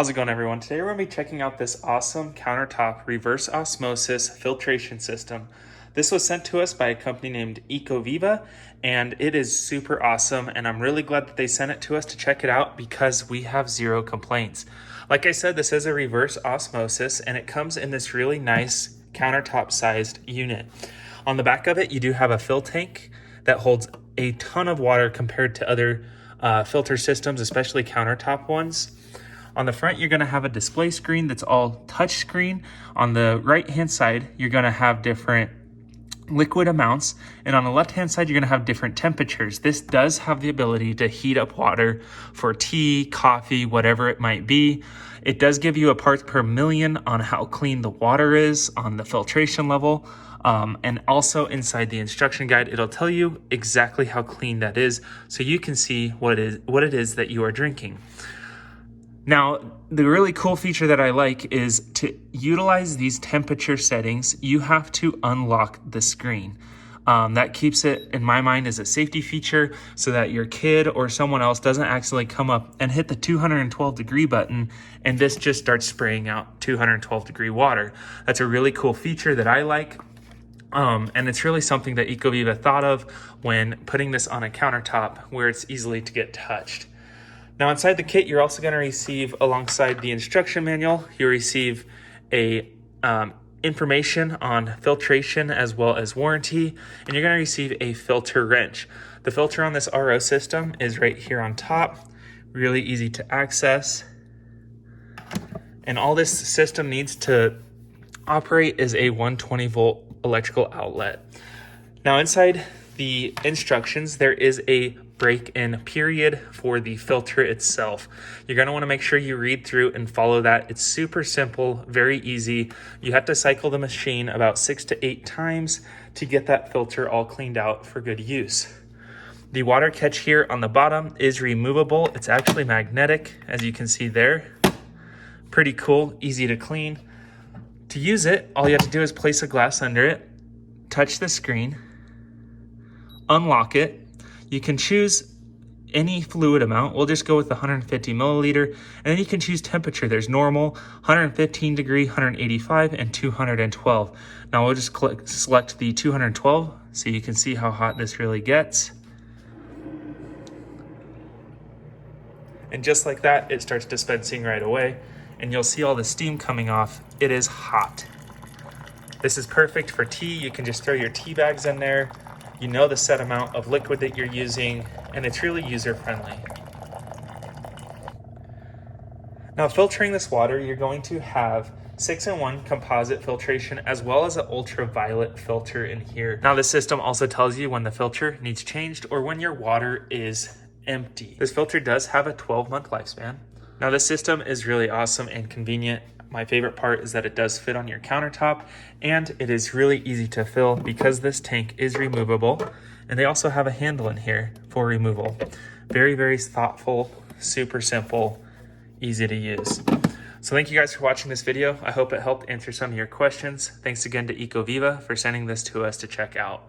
How's it going, everyone? Today we're going to be checking out this awesome countertop reverse osmosis filtration system. This was sent to us by a company named 𝐂𝐎𝐈𝐋𝐓𝐄, and it is super awesome, and I'm really glad that they sent it to us to check it out because we have zero complaints. Like I said, this is a reverse osmosis, and it comes in this really nice countertop sized unit. On the back of it, you do have a fill tank that holds a ton of water compared to other filter systems, especially countertop ones. On the front, you're gonna have a display screen that's all touch screen. On the right-hand side, you're gonna have different liquid amounts. And on the left-hand side, you're gonna have different temperatures. This does have the ability to heat up water for tea, coffee, whatever it might be. It does give you a parts per million on how clean the water is on the filtration level. And also inside the instruction guide, it'll tell you exactly how clean that is, so you can see what it is that you are drinking. Now, the really cool feature that I like is to utilize these temperature settings, you have to unlock the screen. That keeps it, in my mind, as a safety feature so that your kid or someone else doesn't accidentally come up and hit the 212 degree button and this just starts spraying out 212 degree water. That's a really cool feature that I like. And it's really something that 𝐂𝐎𝐈𝐋𝐓𝐄 thought of when putting this on a countertop where it's easily to get touched. Now inside the kit, you're also going to receive, alongside the instruction manual, you receive a information on filtration as well as warranty, and you're going to receive a filter wrench. The filter on this RO system is right here on top, really easy to access. And all this system needs to operate is a 120 volt electrical outlet. Now inside the instructions, there is a break-in period for the filter itself. You're going to want to make sure you read through and follow that. It's super simple, very easy. You have to cycle the machine about 6 to 8 times to get that filter all cleaned out for good use. The water catch here on the bottom is removable. It's actually magnetic, as you can see there. Pretty cool, easy to clean. To use it, all you have to do is place a glass under it, touch the screen, unlock it. You can choose any fluid amount. We'll just go with 150 milliliter, and then you can choose temperature. There's normal, 115 degree, 185, and 212. Now we'll just select the 212 so you can see how hot this really gets. And just like that, it starts dispensing right away, and you'll see all the steam coming off. It is hot. This is perfect for tea. You can just throw your tea bags in there. You know the set amount of liquid that you're using, and it's really user-friendly. Now, filtering this water, you're going to have 6-in-1 composite filtration as well as an ultraviolet filter in here. Now, this system also tells you when the filter needs changed or when your water is empty. This filter does have a 12-month lifespan. Now, this system is really awesome and convenient. My favorite part is that it does fit on your countertop, and it is really easy to fill because this tank is removable, and they also have a handle in here for removal. Very, very thoughtful, super simple, easy to use. So thank you guys for watching this video. I hope it helped answer some of your questions. Thanks again to 𝐂𝐎𝐈𝐋𝐓𝐄 for sending this to us to check out.